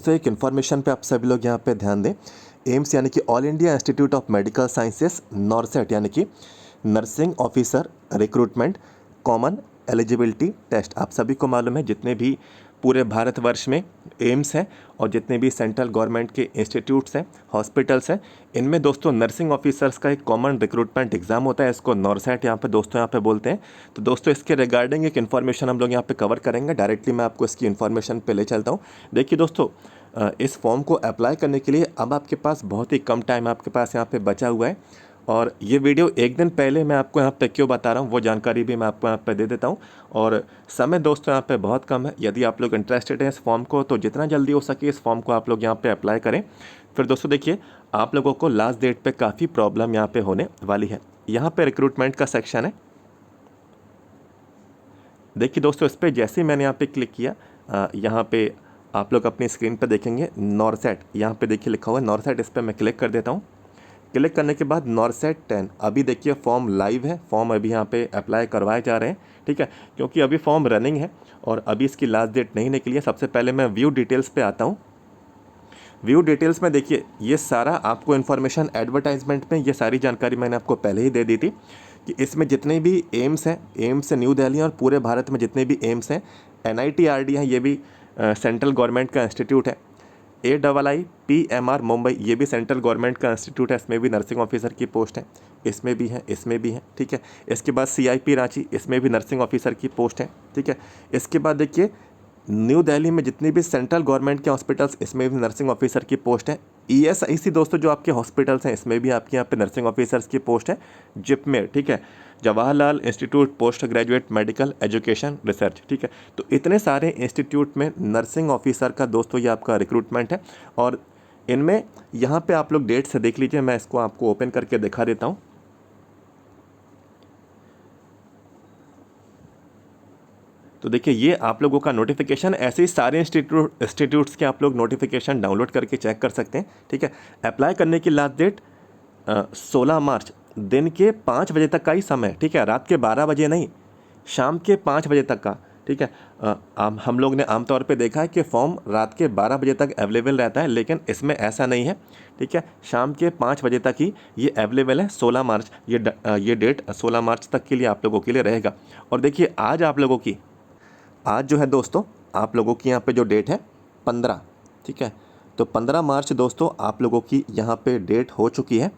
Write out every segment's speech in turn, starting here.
दोस्तों एक इन्फॉर्मेशन पे आप सभी लोग यहाँ पे ध्यान दें। एम्स यानी कि all India institute of medical sciences NORCET यानी कि nursing officer recruitment common eligibility test, आप सभी को मालूम है जितने भी पूरे भारतवर्ष में एम्स हैं और जितने भी सेंट्रल गवर्नमेंट के इंस्टीट्यूट्स हैं, हॉस्पिटल्स हैं, इनमें दोस्तों नर्सिंग ऑफिसर्स का एक कॉमन रिक्रूटमेंट एग्जाम होता है। इसको नॉरसेट यहाँ पे दोस्तों यहाँ पे बोलते हैं। तो दोस्तों इसके रिगार्डिंग एक इन्फॉर्मेशन हम लोग यहाँ पे कवर करेंगे। डायरेक्टली मैं आपको इसकी इन्फॉर्मेशन पे ले चलता हूँ। देखिए दोस्तों, इस फॉर्म को अप्लाई करने के लिए अब आपके पास बहुत ही कम टाइम आपके पास यहाँ पे बचा हुआ है और ये वीडियो एक दिन पहले मैं आपको यहाँ पे क्यों बता रहा हूँ वो जानकारी भी मैं आपको यहाँ पे दे देता हूँ। और समय दोस्तों यहाँ पे बहुत कम है। यदि आप लोग इंटरेस्टेड हैं इस फॉर्म को तो जितना जल्दी हो सके इस फॉर्म को आप लोग यहाँ पे अप्लाई करें। फिर दोस्तों देखिए, आप लोगों को लास्ट डेट पे काफ़ी प्रॉब्लम यहाँ पे होने वाली है। यहाँ पे रिक्रूटमेंट का सेक्शन है। देखिए दोस्तों, इस पर जैसे ही मैंने यहाँ पे क्लिक किया, यहाँ पे आप लोग अपनी स्क्रीन पे देखेंगे नॉरसेट, यहाँ पे देखिए लिखा हुआ है नॉरसेट। इस पर मैं क्लिक कर देता हूँ। क्लिक करने के बाद नॉरसेट 10, अभी देखिए फॉर्म लाइव है। फॉर्म अभी यहाँ पे अप्लाई करवाए जा रहे हैं, ठीक है, क्योंकि अभी फॉर्म रनिंग है और अभी इसकी लास्ट डेट नहीं निकली है। सबसे पहले मैं व्यू डिटेल्स पे आता हूँ। व्यू डिटेल्स में देखिए ये सारा आपको इन्फॉर्मेशन एडवर्टाइजमेंट में ये सारी जानकारी मैंने आपको पहले ही दे दी थी कि इसमें जितने भी एम्स हैं, एम्स न्यू दिल्ली और पूरे भारत में जितने भी एम्स हैं, NITRD हैं, ये भी सेंट्रल गवर्नमेंट का इंस्टीट्यूट है। AIIPMR मुंबई, ये भी सेंट्रल गवर्नमेंट का इंस्टीट्यूट है। इसमें भी नर्सिंग ऑफिसर की पोस्ट है, इसमें भी है, इसमें भी है, ठीक है। इसके बाद CIP रांची, इसमें भी नर्सिंग ऑफिसर की पोस्ट है, ठीक है। इसके बाद देखिए न्यू दिल्ली में जितनी भी सेंट्रल गवर्नमेंट के हॉस्पिटल्स, इसमें भी नर्सिंग ऑफिसर की पोस्ट है। ESIC दोस्तों जो आपके हॉस्पिटल्स हैं, इसमें भी आपके यहाँ पे नर्सिंग ऑफिसर्स की पोस्ट है। जिपमेर, ठीक है, Jawaharlal institute post graduate medical education research, ठीक है। तो इतने सारे इंस्टीट्यूट में नर्सिंग ऑफिसर का दोस्तों ये आपका रिक्रूटमेंट है। और इनमें यहाँ पे आप लोग डेट से देख लीजिए, मैं इसको आपको ओपन करके दिखा देता हूँ। तो देखिए ये आप लोगों का नोटिफिकेशन, ऐसे ही सारे इंस्टीट्यूट्स के आप लोग नोटिफिकेशन डाउनलोड करके चेक कर सकते हैं, ठीक है। अप्लाई करने की लास्ट डेट 16 मार्च, दिन के 5 बजे तक का ही समय, ठीक है, रात के 12 बजे नहीं, शाम के 5 बजे तक का, ठीक है। हम लोग ने आमतौर पे देखा है कि फॉर्म रात के 12 बजे तक अवेलेबल रहता है, लेकिन इसमें ऐसा नहीं है, ठीक है। शाम के 5 बजे तक ही ये अवेलेबल है। 16 मार्च ये डेट 16 मार्च तक के लिए आप लोगों के लिए रहेगा। और देखिए आज जो है दोस्तों आप लोगों की यहाँ पे जो डेट है 15, ठीक है। तो 15 मार्च दोस्तों आप लोगों की यहाँ पे डेट हो चुकी है।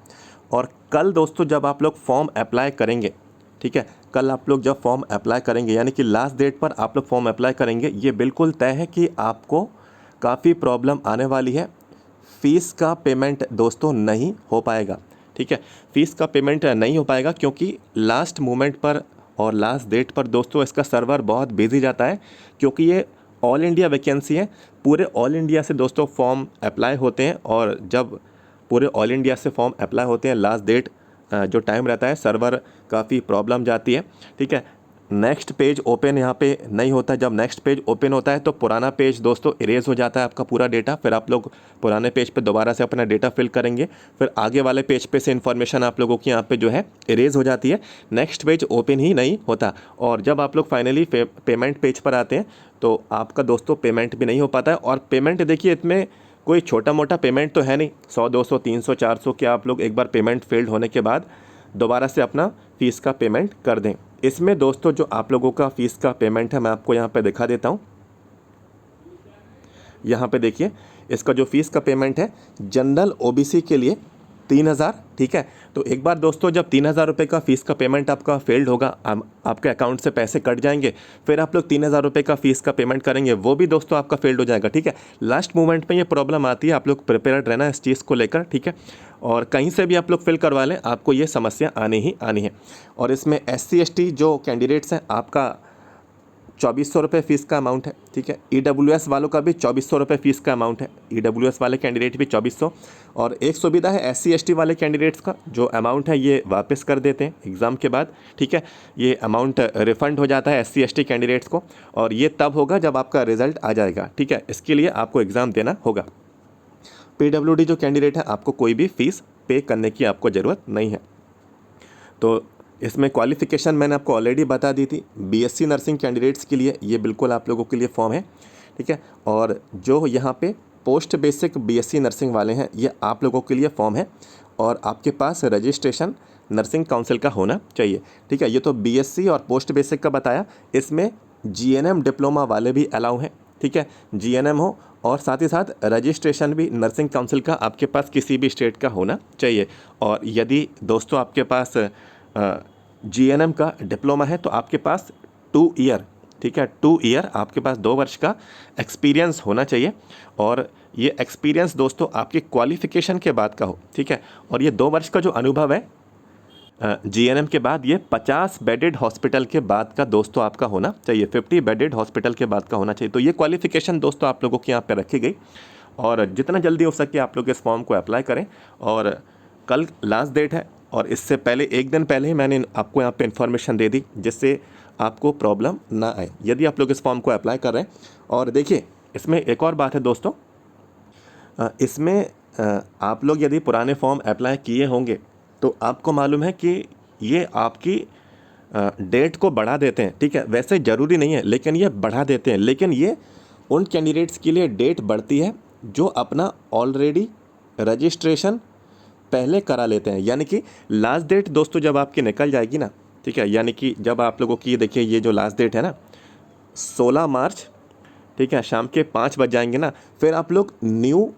और कल दोस्तों जब आप लोग फॉर्म अप्लाई करेंगे, ठीक है, कल आप लोग जब फॉर्म अप्लाई करेंगे यानी कि लास्ट डेट पर आप लोग फॉर्म अप्लाई करेंगे, ये बिल्कुल तय है कि आपको काफ़ी प्रॉब्लम आने वाली है। फ़ीस का पेमेंट दोस्तों नहीं हो पाएगा, ठीक है। फ़ीस का पेमेंट नहीं हो पाएगा क्योंकि लास्ट मोमेंट पर और लास्ट डेट पर दोस्तों इसका सर्वर बहुत बिजी जाता है, क्योंकि ये ऑल इंडिया वैकेंसी है। पूरे ऑल इंडिया से दोस्तों फॉर्म अप्लाई होते हैं और जब पूरे ऑल इंडिया से फॉर्म अप्लाई होते हैं, लास्ट डेट जो टाइम रहता है, सर्वर काफ़ी प्रॉब्लम जाती है, ठीक है। नेक्स्ट पेज ओपन यहाँ पे नहीं होता। जब नेक्स्ट पेज ओपन होता है तो पुराना पेज दोस्तों इरेज हो जाता है आपका पूरा डेटा। फिर आप लोग पुराने पेज पे दोबारा से अपना डेटा फिल करेंगे, फिर आगे वाले पेज पे से इन्फॉर्मेशन आप लोगों की यहाँ पे जो है इरेज हो जाती है। नेक्स्ट पेज ओपन ही नहीं होता। और जब आप लोग फाइनली पेमेंट पेज पर आते हैं तो आपका दोस्तों पेमेंट भी नहीं हो पाता है। और पेमेंट देखिए इसमें कोई छोटा मोटा पेमेंट तो है नहीं। 100, 200, 300, 400 के आप लोग एक बार पेमेंट फेल्ड होने के बाद दोबारा से अपना फ़ीस का पेमेंट कर दें। इसमें दोस्तों जो आप लोगों का फ़ीस का पेमेंट है मैं आपको यहाँ पे दिखा देता हूँ। यहाँ पे देखिए इसका जो फ़ीस का पेमेंट है जनरल OBC के लिए 3000, ठीक है। तो एक बार दोस्तों जब 3000 रुपये का फ़ीस का पेमेंट आपका फेल्ड होगा, आपके अकाउंट से पैसे कट जाएंगे, फिर आप लोग 3000 रुपये का फ़ीस का पेमेंट करेंगे, वो भी दोस्तों आपका फेल्ड हो जाएगा, ठीक है। लास्ट मोमेंट में ये प्रॉब्लम आती है, आप लोग प्रिपेयर्ड रहना इस चीज़ को लेकर, ठीक है। और कहीं से भी आप लोग फिल करवा लें, आपको ये समस्या आनी ही आनी है। और इसमें SC ST जो कैंडिडेट्स हैं, आपका 2400 रुपये फ़ीस का अमाउंट है, ठीक है। EWS वालों का भी 2400 रुपये फ़ीस का अमाउंट है। EWS वाले कैंडिडेट भी 2400। और एक सुविधा है SC ST वाले कैंडिडेट्स का, जो अमाउंट है ये वापस कर देते हैं एग्ज़ाम के बाद, ठीक है। ये अमाउंट रिफ़ंड हो जाता है SC ST कैंडिडेट्स को, और ये तब होगा जब आपका रिज़ल्ट आ जाएगा, ठीक है। इसके लिए आपको एग्ज़ाम देना होगा। PWD जो कैंडिडेट है, आपको कोई भी फ़ीस पे करने की आपको ज़रूरत नहीं है। तो इसमें क्वालिफ़िकेशन मैंने आपको ऑलरेडी बता दी थी। BSc नर्सिंग कैंडिडेट्स के लिए ये बिल्कुल आप लोगों के लिए फॉर्म है, ठीक है। और जो यहाँ पे पोस्ट बेसिक बीएससी नर्सिंग वाले हैं, ये आप लोगों के लिए फॉर्म है और आपके पास रजिस्ट्रेशन नर्सिंग काउंसिल का होना चाहिए, ठीक है। ये तो बीएससी और पोस्ट बेसिक का बताया, इसमें जीएनएम डिप्लोमा वाले भी अलाउ हैं, ठीक है। जीएनएम हो और साथ ही साथ रजिस्ट्रेशन भी नर्सिंग काउंसिल का आपके पास किसी भी स्टेट का होना चाहिए। और यदि दोस्तों आपके पास जीएनएम का डिप्लोमा है तो आपके पास 2 ईयर, ठीक है, 2 ईयर आपके पास 2 वर्ष का एक्सपीरियंस होना चाहिए। और ये एक्सपीरियंस दोस्तों आपकी क्वालिफिकेशन के बाद का हो, ठीक है। और ये 2 वर्ष का जो अनुभव है जीएनएम के बाद, ये 50 बेडेड हॉस्पिटल के बाद का दोस्तों आपका होना चाहिए, 50 बेडेड हॉस्पिटल के बाद का होना चाहिए। तो ये क्वालिफिकेशन दोस्तों आप लोगों के यहाँ पे रखी गई और जितना जल्दी हो सके आप लोग इस फॉर्म को अप्लाई करें। और कल लास्ट डेट है और इससे पहले 1 दिन पहले ही मैंने आपको यहाँ पे इन्फॉर्मेशन दे दी जिससे आपको प्रॉब्लम ना आए यदि आप लोग इस फॉर्म को अप्लाई कर रहे हैं। और देखिए इसमें एक और बात है दोस्तों, इसमें आप लोग यदि पुराने फॉर्म अप्लाई किए होंगे तो आपको मालूम है कि ये आपकी डेट को बढ़ा देते हैं, ठीक है। वैसे ज़रूरी नहीं है लेकिन ये बढ़ा देते हैं, लेकिन ये उन कैंडिडेट्स के लिए डेट बढ़ती है जो अपना ऑलरेडी रजिस्ट्रेशन पहले करा लेते हैं। यानी कि लास्ट डेट दोस्तों जब आपकी निकल जाएगी ना, ठीक है, यानी कि जब आप लोगों की देखिए ये जो लास्ट डेट है ना 16 मार्च, ठीक है, शाम के 5 बज जाएंगे ना, फिर आप लोग न्यू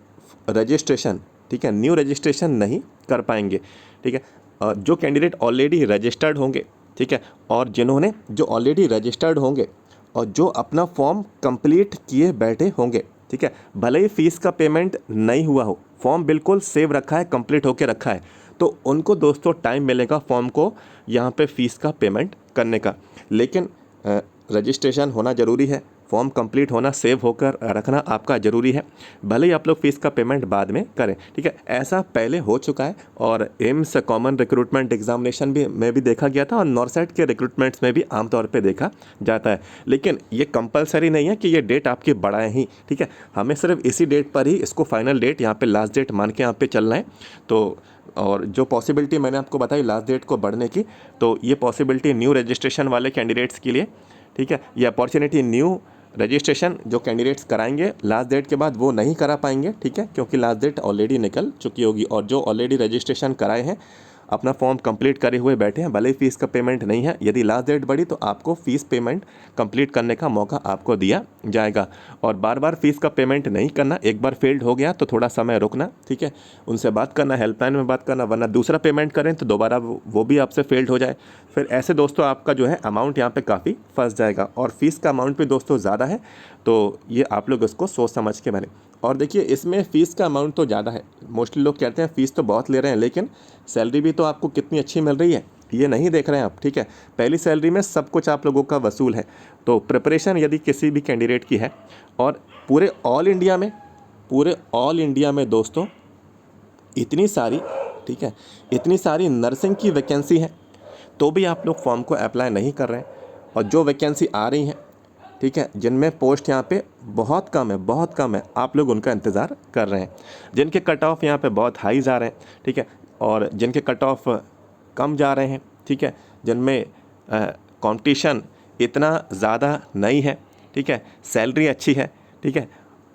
रजिस्ट्रेशन, ठीक है, न्यू रजिस्ट्रेशन नहीं कर पाएंगे, ठीक है। और जो कैंडिडेट ऑलरेडी रजिस्टर्ड होंगे, ठीक है, और जिन्होंने जो ऑलरेडी रजिस्टर्ड होंगे और जो अपना फॉर्म कंप्लीट किए बैठे होंगे, ठीक है, भले ही फीस का पेमेंट नहीं हुआ हो, फॉर्म बिल्कुल सेव रखा है, कंप्लीट होके रखा है, तो उनको दोस्तों टाइम मिलेगा फॉर्म को यहाँ पे फीस का पेमेंट करने का। लेकिन रजिस्ट्रेशन होना ज़रूरी है, फॉर्म कंप्लीट होना, सेव होकर रखना आपका ज़रूरी है, भले ही आप लोग फीस का पेमेंट बाद में करें, ठीक है। ऐसा पहले हो चुका है और एम्स कॉमन रिक्रूटमेंट एग्जामिनेशन भी में भी देखा गया था और नॉर्सेट के रिक्रूटमेंट्स में भी आमतौर पे देखा जाता है। लेकिन ये कंपलसरी नहीं है कि ये डेट आपकी बढ़ाएं ही, ठीक है। हमें सिर्फ इसी डेट पर ही इसको फाइनल डेट यहाँ पर लास्ट डेट मान के यहाँ पर चलना है। तो और जो पॉसिबिलिटी मैंने आपको बताई लास्ट डेट को बढ़ने की, तो ये पॉसिबिलिटी न्यू रजिस्ट्रेशन वाले कैंडिडेट्स के लिए, ठीक है, ये अपॉर्चुनिटी न्यू रजिस्ट्रेशन जो कैंडिडेट्स कराएंगे लास्ट डेट के बाद वो नहीं करा पाएंगे, ठीक है, क्योंकि लास्ट डेट ऑलरेडी निकल चुकी होगी। और जो ऑलरेडी रजिस्ट्रेशन कराए हैं, अपना फॉर्म कंप्लीट करे हुए बैठे हैं, भले ही फीस का पेमेंट नहीं है, यदि लास्ट डेट बढ़ी तो आपको फ़ीस पेमेंट कंप्लीट करने का मौका आपको दिया जाएगा। और बार बार फीस का पेमेंट नहीं करना, एक बार फेल्ड हो गया तो थोड़ा समय रुकना, ठीक है, उनसे बात करना, हेल्पलाइन में बात करना, वरना दूसरा पेमेंट करें तो दोबारा वो भी आपसे फेल्ड हो जाए, फिर ऐसे दोस्तों आपका जो है अमाउंट यहाँ पे काफ़ी फंस जाएगा। और फीस का अमाउंट भी दोस्तों ज़्यादा है, तो ये आप लोग इसको सोच समझ के भरें। और देखिए इसमें फ़ीस का अमाउंट तो ज़्यादा है, मोस्टली लोग कहते हैं फ़ीस तो बहुत ले रहे हैं, लेकिन सैलरी भी तो आपको कितनी अच्छी मिल रही है ये नहीं देख रहे हैं आप, ठीक है। पहली सैलरी में सब कुछ आप लोगों का वसूल है। तो प्रिपरेशन यदि किसी भी कैंडिडेट की है और पूरे ऑल इंडिया में दोस्तों इतनी सारी, ठीक है, इतनी सारी नर्सिंग की वैकेंसी है तो भी आप लोग फॉर्म को अप्लाई नहीं कर रहे हैं। और जो वैकेंसी आ रही हैं, ठीक है, जिनमें पोस्ट यहाँ पे बहुत कम है, आप लोग उनका इंतज़ार कर रहे हैं। जिनके कट ऑफ यहाँ पे बहुत हाई जा रहे हैं, ठीक है, और जिनके कट ऑफ कम जा रहे हैं, ठीक है, जिनमें कंपटीशन इतना ज़्यादा नहीं है, ठीक है, सैलरी अच्छी है, ठीक है,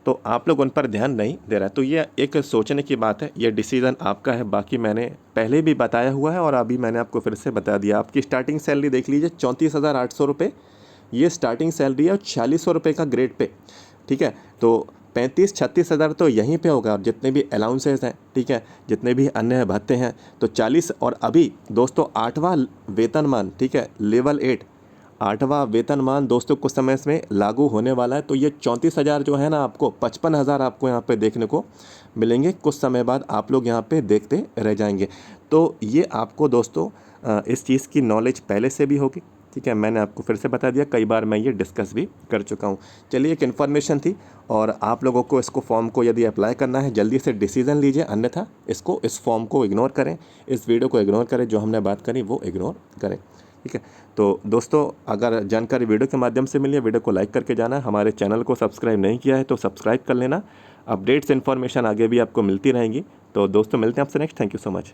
तो आप लोग उन पर ध्यान नहीं दे रहा है। तो ये एक सोचने की बात है, ये डिसीज़न आपका है। बाकी मैंने पहले भी बताया हुआ है और अभी मैंने आपको फिर से बता दिया। आपकी स्टार्टिंग सैलरी देख लीजिए 34,800 रुपये, ये स्टार्टिंग सैलरी है, और 4600 रुपये का ग्रेड पे, ठीक है। तो 35-36 हज़ार तो यहीं पे होगा, और जितने भी अलाउंसेस हैं, ठीक है, जितने भी अन्य भत्ते हैं, तो 40। और अभी दोस्तों 8वां वेतनमान, ठीक है, लेवल 8 8वां वेतनमान दोस्तों कुछ समय में लागू होने वाला है। तो ये 34,000 जो है ना, आपको 55,000 आपको यहाँ पे देखने को मिलेंगे। कुछ समय बाद आप लोग यहाँ पे देखते रह जाएंगे। तो ये आपको दोस्तों इस चीज़ की नॉलेज पहले से भी होगी, ठीक है, मैंने आपको फिर से बता दिया, कई बार मैं ये डिस्कस भी कर चुका हूँ। चलिए, एक इन्फॉर्मेशन थी और आप लोगों को इसको फॉर्म को यदि अप्लाई करना है जल्दी से डिसीज़न लीजिए, अन्यथा इस फॉर्म को इग्नोर करें, इस वीडियो को इग्नोर करें, जो हमने बात करी वो इग्नोर करें, ठीक है। तो दोस्तों अगर जानकारी वीडियो के माध्यम से मिली है, वीडियो को लाइक करके जाना। हमारे चैनल को सब्सक्राइब नहीं किया है तो सब्सक्राइब कर लेना। अपडेट्स इन्फॉर्मेशन आगे भी आपको मिलती रहेंगी। तो दोस्तों मिलते हैं आपसे next. Thank you so much.